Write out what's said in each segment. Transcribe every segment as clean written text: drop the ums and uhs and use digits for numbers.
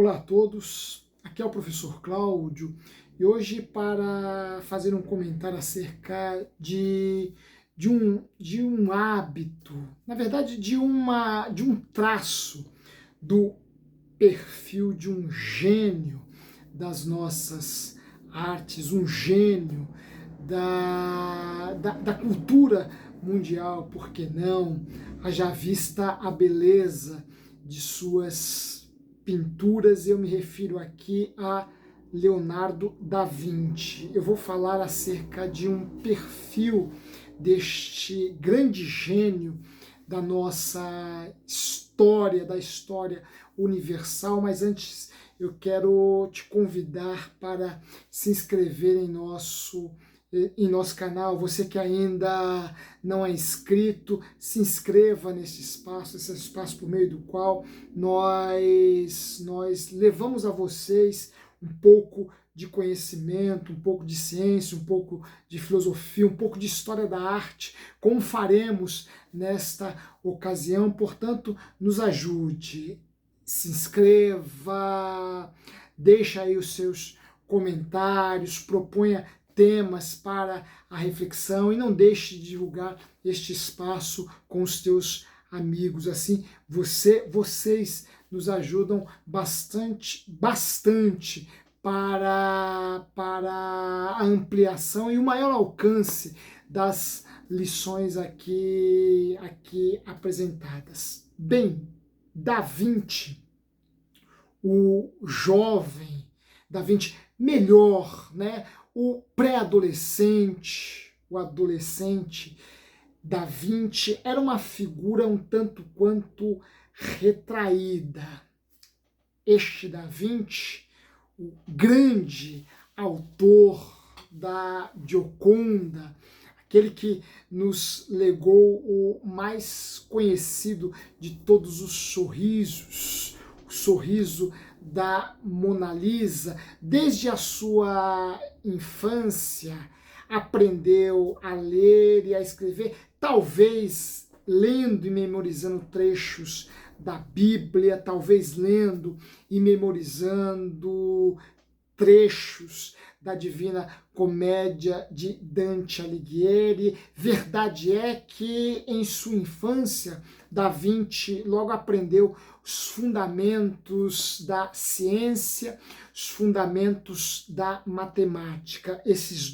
Olá a todos, aqui é o professor Cláudio e hoje para fazer um comentário acerca de um hábito, na verdade de um traço do perfil de um gênio das nossas artes, um gênio da cultura mundial, por que não? Haja vista a beleza de suas pinturas, eu me refiro aqui a Leonardo da Vinci. Eu vou falar acerca de um perfil deste grande gênio da nossa história, da história universal, mas antes eu quero te convidar para se inscrever em nosso canal. Você que ainda não é inscrito, se inscreva nesse espaço, esse espaço por meio do qual nós levamos a vocês um pouco de conhecimento, um pouco de ciência, um pouco de filosofia, um pouco de história da arte, como faremos nesta ocasião. Portanto, nos ajude, se inscreva, deixa aí os seus comentários, proponha temas para a reflexão e não deixe de divulgar este espaço com os teus amigos. Assim, vocês nos ajudam bastante para a ampliação e o maior alcance das lições aqui apresentadas. Bem, Da Vinci, o jovem Da Vinci, melhor, né? O pré-adolescente, o adolescente Da Vinci era uma figura um tanto quanto retraída. Este Da Vinci, o grande autor da Gioconda, aquele que nos legou o mais conhecido de todos os sorrisos, o sorriso da Mona Lisa. Desde a sua infância aprendeu a ler e a escrever, talvez lendo e memorizando trechos da Bíblia, talvez lendo e memorizando trechos da Divina Comédia de Dante Alighieri. Verdade é que em sua infância Da Vinci logo aprendeu os fundamentos da ciência, os fundamentos da matemática. Essas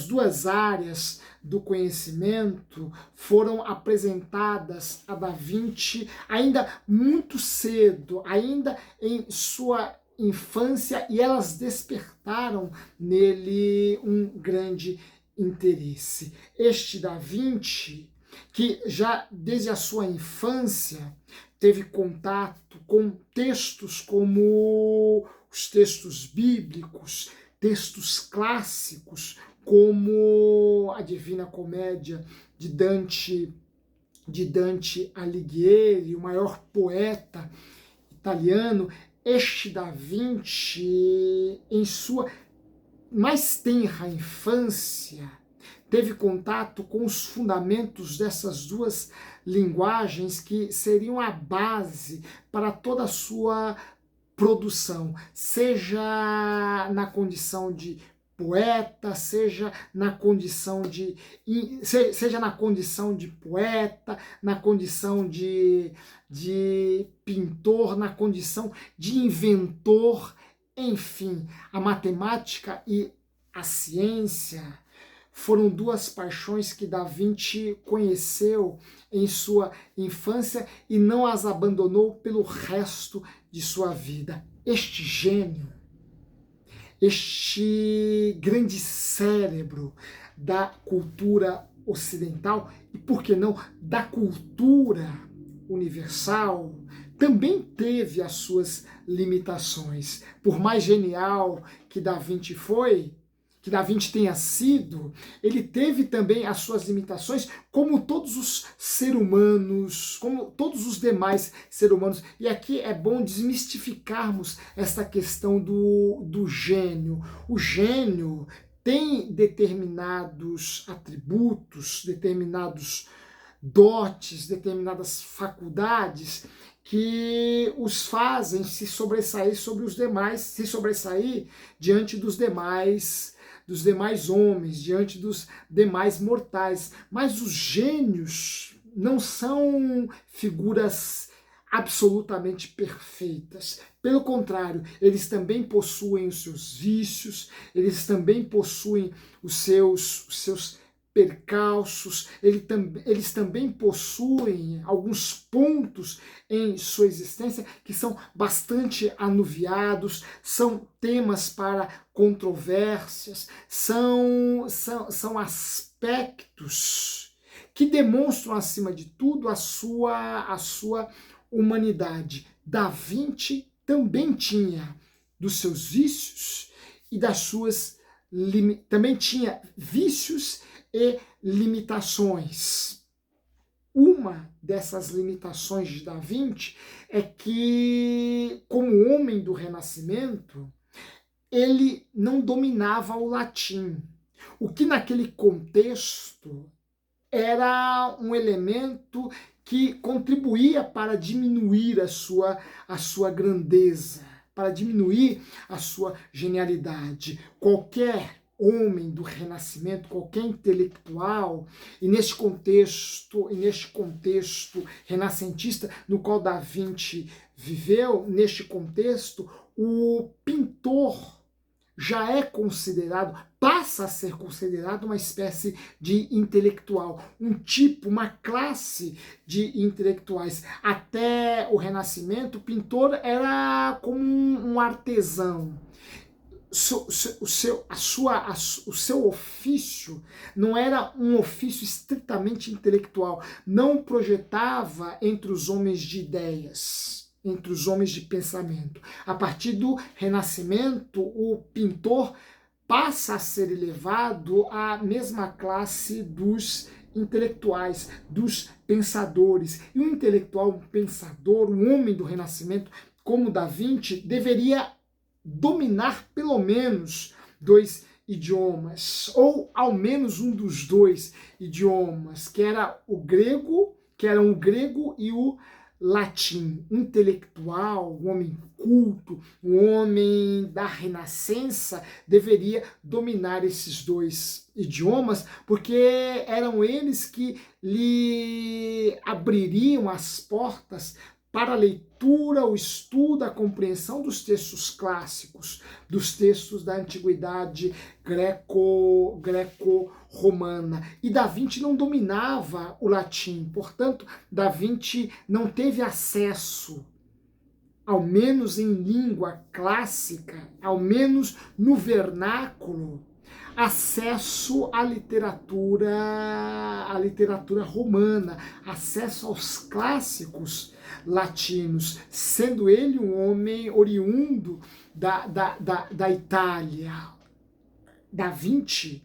duas áreas do conhecimento foram apresentadas a Da Vinci ainda muito cedo, ainda em sua infância, e elas despertaram nele um grande interesse. Este Da Vinci, que já desde a sua infância teve contato com textos como os textos bíblicos, textos clássicos, como a Divina Comédia de Dante Alighieri, o maior poeta italiano. Este Da Vinci, em sua mais tenra infância, teve contato com os fundamentos dessas duas linguagens que seriam a base para toda a sua produção, seja na condição de poeta, seja na condição de poeta, na condição de pintor, na condição de inventor, enfim, a matemática e a ciência foram duas paixões que Da Vinci conheceu em sua infância e não as abandonou pelo resto de sua vida. Este gênio, este grande cérebro da cultura ocidental e, por que não, da cultura universal, também teve as suas limitações. Por mais genial que Da Vinci tenha sido, ele teve também as suas limitações, como todos os seres humanos, como todos os demais seres humanos. E aqui é bom desmistificarmos essa questão do gênio. O gênio tem determinados atributos, determinados dotes, determinadas faculdades que os fazem se sobressair sobre os demais, se sobressair diante dos demais homens, diante dos demais mortais. Mas os gênios não são figuras absolutamente perfeitas. Pelo contrário, eles também possuem os seus vícios, eles também possuem os seus percalços, eles também possuem alguns pontos em sua existência que são bastante anuviados, são temas para controvérsias, são aspectos que demonstram, acima de tudo, a sua humanidade. Da Vinci também tinha dos seus vícios e das suas também tinha vícios e limitações. Uma dessas limitações de Da Vinci é que, como homem do Renascimento, ele não dominava o latim, o que naquele contexto era um elemento que contribuía para diminuir a sua grandeza, para diminuir a sua genialidade. Qualquer homem do Renascimento, qualquer intelectual, e neste contexto renascentista no qual Da Vinci viveu, neste contexto, o pintor já é considerado, passa a ser considerado uma espécie de intelectual, um tipo, uma classe de intelectuais. Até o Renascimento, o pintor era como um artesão. O seu ofício não era um ofício estritamente intelectual, não projetava entre os homens de ideias, entre os homens de pensamento. A partir do Renascimento, o pintor passa a ser elevado à mesma classe dos intelectuais, dos pensadores. E um intelectual, um pensador, um homem do Renascimento, como Da Vinci, deveria dominar pelo menos 2 idiomas, ou ao menos um dos 2 idiomas, que eram o grego e o latim. Um intelectual, um homem culto, um homem da Renascença deveria dominar esses 2 idiomas, porque eram eles que lhe abririam as portas para a leitura, o estudo, a compreensão dos textos clássicos, dos textos da antiguidade greco-romana. E Da Vinci não dominava o latim, portanto, Da Vinci não teve acesso, ao menos em língua clássica, ao menos no vernáculo, acesso à literatura romana, acesso aos clássicos latinos, sendo ele um homem oriundo da Itália. Da Vinci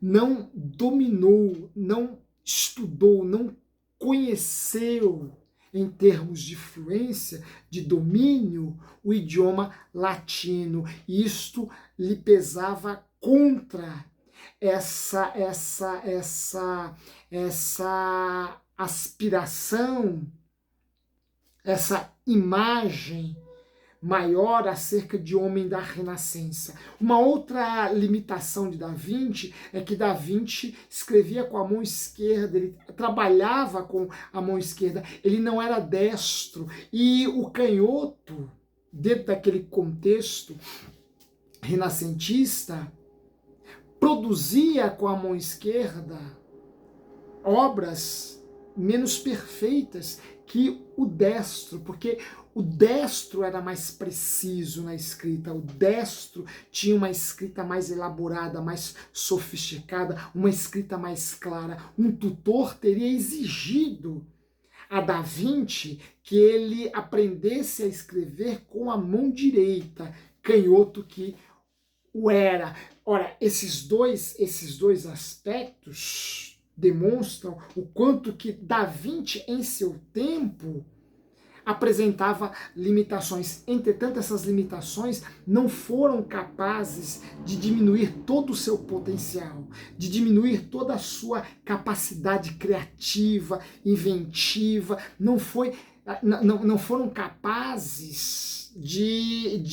não dominou, não estudou, não conheceu, em termos de fluência, de domínio, o idioma latino. E isto lhe pesava contra essa aspiração, essa imagem maior acerca de homem da Renascença. Uma outra limitação de Da Vinci é que Da Vinci escrevia com a mão esquerda, ele trabalhava com a mão esquerda, ele não era destro, e o canhoto, dentro daquele contexto renascentista, produzia com a mão esquerda obras menos perfeitas que o destro, porque o destro era mais preciso na escrita, o destro tinha uma escrita mais elaborada, mais sofisticada, uma escrita mais clara. Um tutor teria exigido a Da Vinci que ele aprendesse a escrever com a mão direita, canhoto que o era. Ora, esses dois aspectos demonstram o quanto que Da Vinci, em seu tempo, apresentava limitações. Entretanto, essas limitações não foram capazes de diminuir todo o seu potencial, de diminuir toda a sua capacidade criativa, inventiva. Não foi não foram capazes de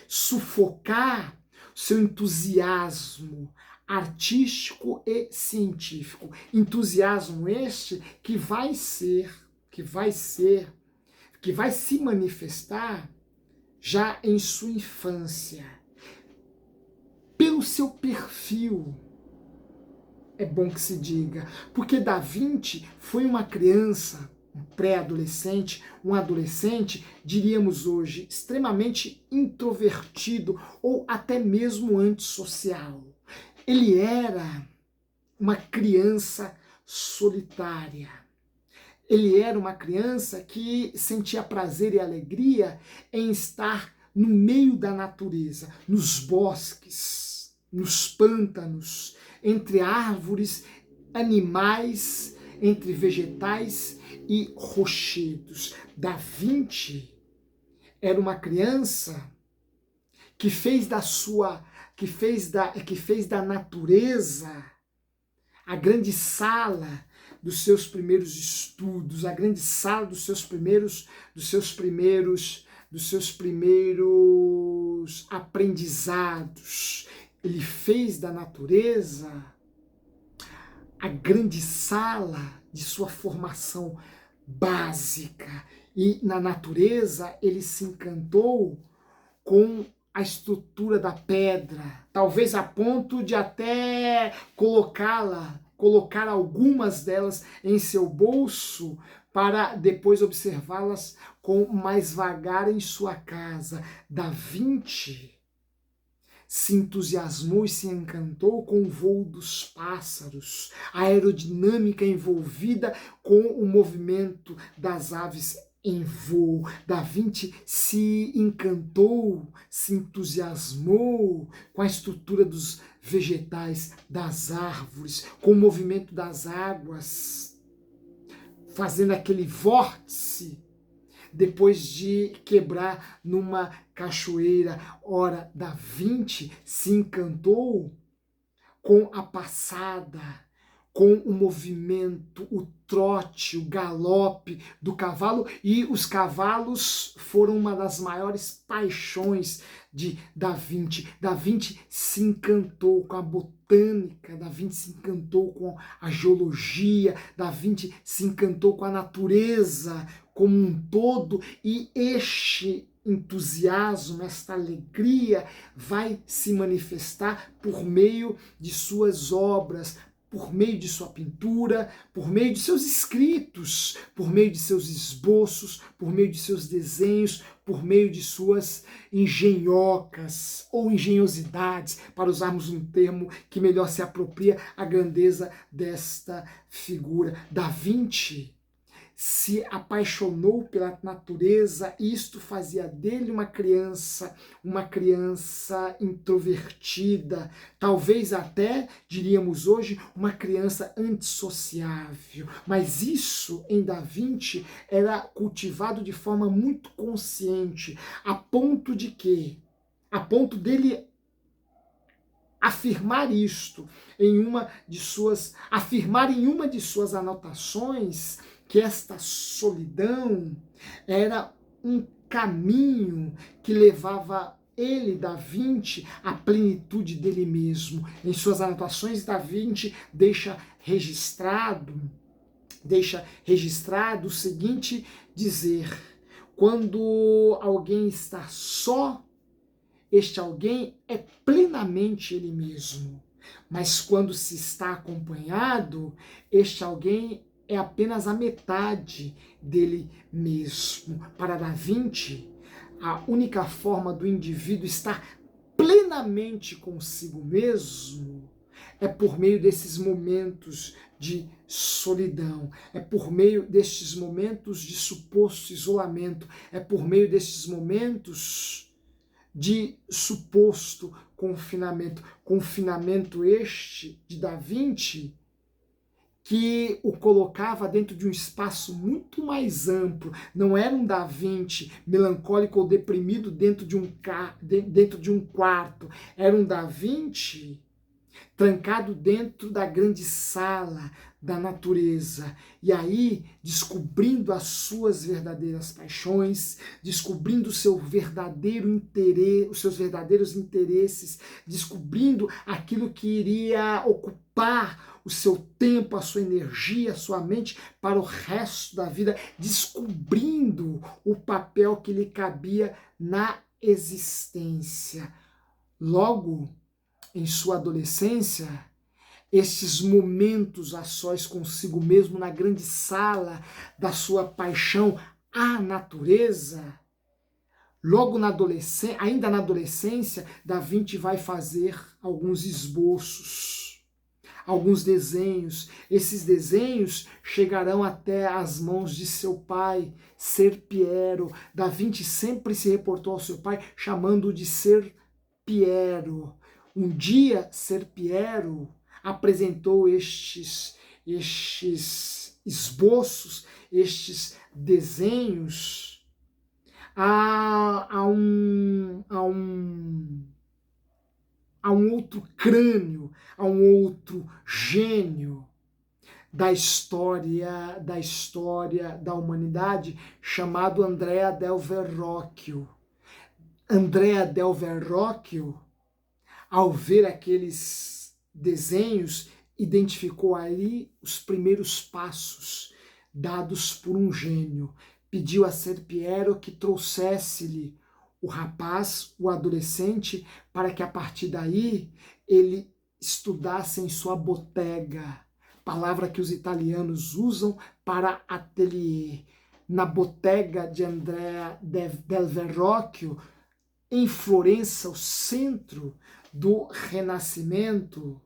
sufocar seu entusiasmo artístico e científico. Entusiasmo este que vai se manifestar já em sua infância, pelo seu perfil. É bom que se diga, porque Da Vinci foi uma criança, um pré-adolescente, um adolescente, diríamos hoje, extremamente introvertido ou até mesmo antissocial. Ele era uma criança solitária. Ele era uma criança que sentia prazer e alegria em estar no meio da natureza, nos bosques, nos pântanos, entre árvores, animais, entre vegetais e rochedos. Da Vinci era uma criança que fez da natureza a grande sala dos seus primeiros estudos, a grande sala dos seus primeiros aprendizados. Ele fez da natureza a grande sala de sua formação básica. E na natureza ele se encantou com a estrutura da pedra, talvez a ponto de até colocar algumas delas em seu bolso para depois observá-las com mais vagar em sua casa. Da Vinci se entusiasmou e se encantou com o voo dos pássaros, a aerodinâmica envolvida com o movimento das aves em voo. Da Vinci se encantou, se entusiasmou com a estrutura dos vegetais, das árvores, com o movimento das águas, fazendo aquele vórtice depois de quebrar numa cachoeira. Ora, Da Vinci se encantou com a passada, com o movimento, o trote, o galope do cavalo, e os cavalos foram uma das maiores paixões de Da Vinci. Da Vinci se encantou com a botânica, Da Vinci se encantou com a geologia, Da Vinci se encantou com a natureza como um todo, e este entusiasmo, esta alegria vai se manifestar por meio de suas obras, por meio de sua pintura, por meio de seus escritos, por meio de seus esboços, por meio de seus desenhos, por meio de suas engenhocas ou engenhosidades, para usarmos um termo que melhor se apropria à grandeza desta figura. Da Vinci se apaixonou pela natureza, e isto fazia dele uma criança introvertida, talvez até, diríamos hoje, uma criança antissociável. Mas isso em Da Vinci era cultivado de forma muito consciente, a ponto dele afirmar em uma de suas anotações, que esta solidão era um caminho que levava ele, Da Vinci, à plenitude dele mesmo. Em suas anotações, Da Vinci deixa registrado o seguinte dizer: quando alguém está só, este alguém é plenamente ele mesmo. Mas quando se está acompanhado, este alguém é apenas a metade dele mesmo. Para Da Vinci, a única forma do indivíduo estar plenamente consigo mesmo é por meio desses momentos de solidão, é por meio destes momentos de suposto isolamento, é por meio destes momentos de suposto confinamento. Confinamento este de Da Vinci que o colocava dentro de um espaço muito mais amplo. Não era um Da Vinci melancólico ou deprimido dentro de um quarto. Era um Da Vinci trancado dentro da grande sala da natureza. E aí, descobrindo as suas verdadeiras paixões, descobrindo o seu verdadeiro interesse, os seus verdadeiros interesses, descobrindo aquilo que iria ocupar o seu tempo, a sua energia, a sua mente para o resto da vida, descobrindo o papel que lhe cabia na existência. Logo, em sua adolescência, estes momentos a sós consigo mesmo na grande sala da sua paixão à natureza, logo ainda na adolescência, Da Vinci vai fazer alguns esboços, alguns desenhos. Esses desenhos chegarão até as mãos de seu pai, Ser Piero. Da Vinci sempre se reportou ao seu pai chamando-o de Ser Piero. Um dia, Ser Piero apresentou estes esboços, estes desenhos a um outro crânio, a um outro gênio da história da humanidade, chamado Andrea del Verrocchio. Andrea del Verrocchio, ao ver aqueles desenhos, identificou ali os primeiros passos dados por um gênio. Pediu a Ser Piero que trouxesse-lhe o rapaz, o adolescente, para que a partir daí ele estudasse em sua bottega, palavra que os italianos usam para ateliê. Na bottega de Andrea del Verrocchio, em Florença, o centro do Renascimento,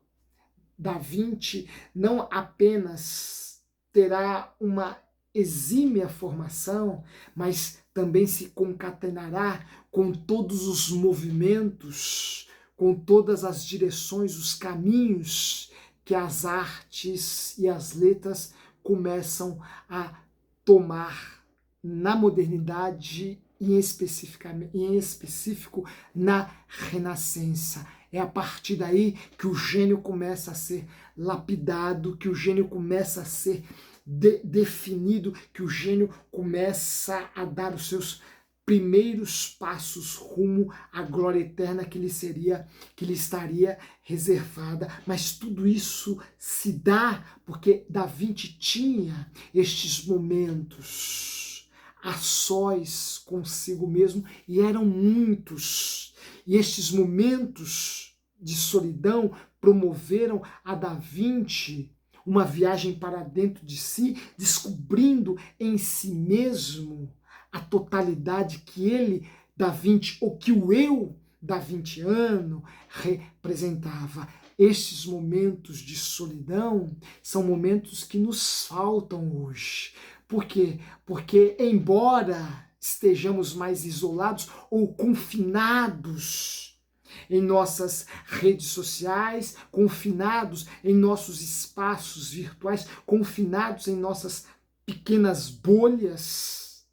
Da Vinci não apenas terá uma exímia formação, mas também se concatenará com todos os movimentos, com todas as direções, os caminhos que as artes e as letras começam a tomar na modernidade e em específico na Renascença. É a partir daí que o gênio começa a ser lapidado, que o gênio começa a ser definido, que o gênio começa a dar os seus primeiros passos rumo à glória eterna que lhe estaria reservada. Mas tudo isso se dá porque Da Vinci tinha estes momentos a sós consigo mesmo, e eram muitos. E estes momentos de solidão promoveram a Da Vinci uma viagem para dentro de si, descobrindo em si mesmo a totalidade que ele, Da Vinci, ou que o eu da Vinciano representava. Estes momentos de solidão são momentos que nos faltam hoje. Por quê? Porque, embora estejamos mais isolados ou confinados em nossas redes sociais, confinados em nossos espaços virtuais, confinados em nossas pequenas bolhas,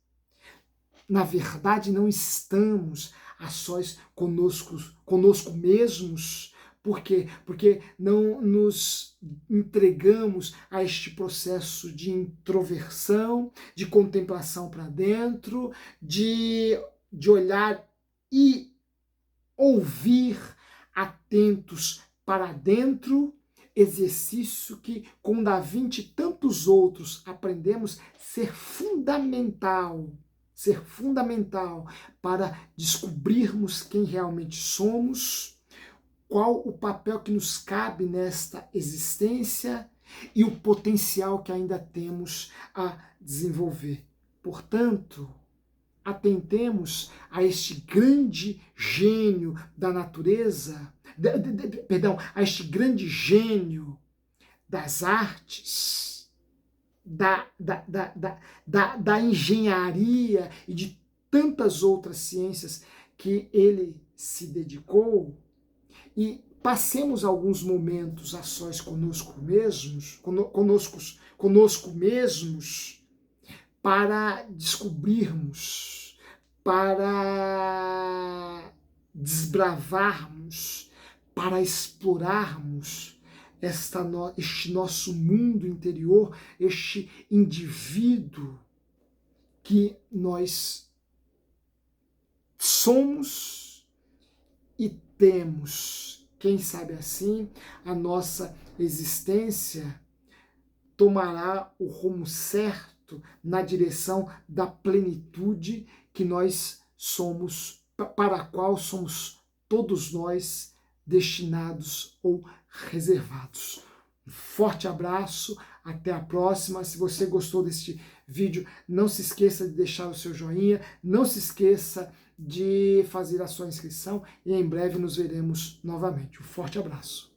na verdade não estamos a sós conosco mesmos. Por quê? Porque não nos entregamos a este processo de introversão, de contemplação para dentro, de olhar e ouvir atentos para dentro, exercício que com Da Vinci e tantos outros aprendemos ser fundamental para descobrirmos quem realmente somos, qual o papel que nos cabe nesta existência e o potencial que ainda temos a desenvolver. Portanto, atentemos a este grande gênio da natureza, a este grande gênio das artes, da engenharia e de tantas outras ciências que ele se dedicou, e passemos alguns momentos a sós conosco mesmos, para descobrirmos, para desbravarmos, para explorarmos este nosso mundo interior, este indivíduo que nós somos e temos. Quem sabe assim, a nossa existência tomará o rumo certo na direção da plenitude que nós somos, para a qual somos todos nós destinados ou reservados. Um forte abraço, até a próxima. Se você gostou deste vídeo, não se esqueça de deixar o seu joinha, não se esqueça de fazer a sua inscrição e em breve nos veremos novamente. Um forte abraço.